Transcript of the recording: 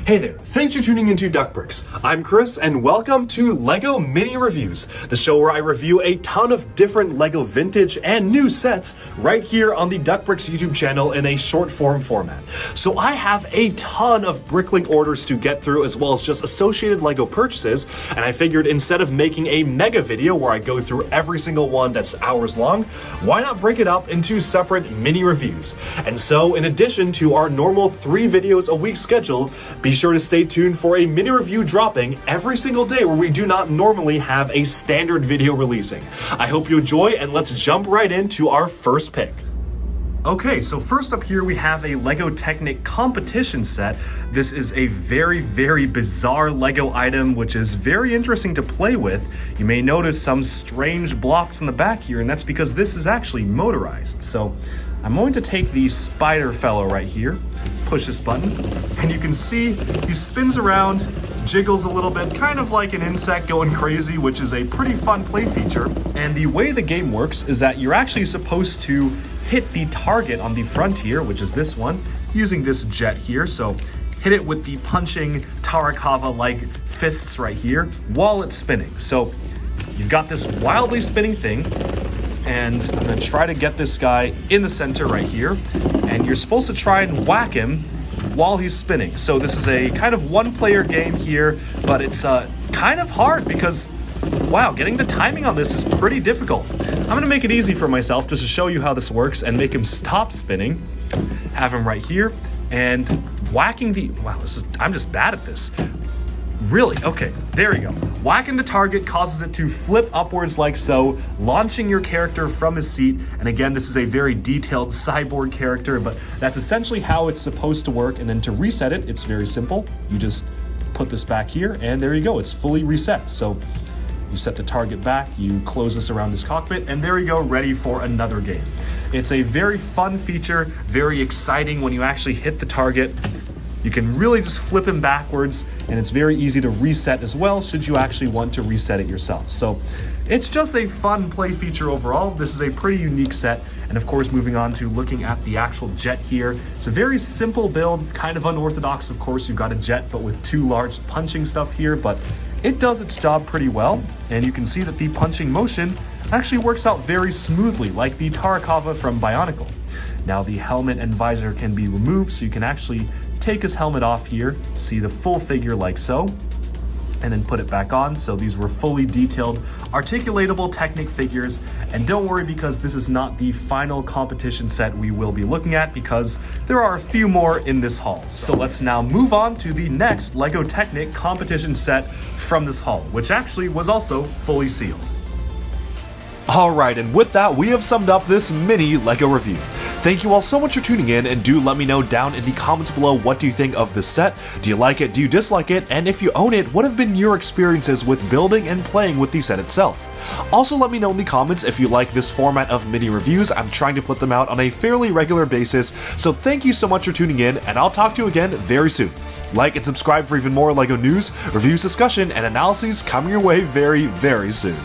Hey there, thanks for tuning into Duckbricks. I'm Chris and welcome to LEGO Mini Reviews, the show where I review a ton of different LEGO vintage and new sets right here on the Duckbricks YouTube channel in a short form format. So I have a ton of Bricklink orders to get through as well as just associated LEGO purchases, and I figured instead of making a mega video where I go through every single one that's hours long, why not break it up into separate mini reviews? And so in addition to our normal 3 videos a week schedule, be sure to stay tuned for a mini review dropping every single day where we do not normally have a standard video releasing. I hope you enjoy, and let's jump right into our first pick. Okay, so first up here we have a LEGO Technic competition set. This is a very bizarre LEGO item which is very interesting to play with. You may notice some strange blocks in the back here, and that's because this is actually motorized. So I'm going to take the spider fellow right here, push this button, and you can see he spins around, jiggles a little bit, kind of like an insect going crazy, which is a pretty fun play feature. And the way the game works is that you're actually supposed to hit the target on the front here, which is this one, using this jet here. So hit it with the punching Tarkava-like fists right here while it's spinning. So you've got this wildly spinning thing, and I'm gonna try to get this guy in the center right here, and you're supposed to try and whack him while he's spinning. So this is a kind of one-player game here, but it's kind of hard because, wow, getting the timing on this is pretty difficult. I'm gonna make it easy for myself just to show you how this works and make him stop spinning. Have him right here, and whacking the, wow, I'm just bad at this. Really? Okay, there we go. Whacking the target causes it to flip upwards like so, launching your character from his seat. And again, this is a very detailed cyborg character, but that's essentially how it's supposed to work. And then to reset it, it's very simple. You just put this back here, and there you go. It's fully reset. So you set the target back, you close this around his cockpit, and there you go, ready for another game. It's a very fun feature, very exciting when you actually hit the target. You can really just flip him backwards, and it's very easy to reset as well should you actually want to reset it yourself. So it's just a fun play feature overall. This is a pretty unique set. And of course, moving on to looking at the actual jet here, it's a very simple build, kind of unorthodox. Of course, you've got a jet, but with 2 large punching stuff here, but it does its job pretty well. And you can see that the punching motion actually works out very smoothly, like the Tarkava from Bionicle. Now the helmet and visor can be removed, so you can actually take his helmet off here, see the full figure like so, and then put it back on. So these were fully detailed, articulatable Technic figures. And don't worry, because this is not the final competition set we will be looking at, because there are a few more in this haul. So let's now move on to the next LEGO Technic competition set from this haul, which actually was also fully sealed. Alright, and with that, we have summed up this mini LEGO review. Thank you all so much for tuning in, and do let me know down in the comments below what do you think of this set. Do you like it? Do you dislike it? And if you own it, what have been your experiences with building and playing with the set itself? Also let me know in the comments if you like this format of mini reviews. I'm trying to put them out on a fairly regular basis, so thank you so much for tuning in, and I'll talk to you again very soon. Like and subscribe for even more LEGO news, reviews, discussion, and analyses coming your way very soon.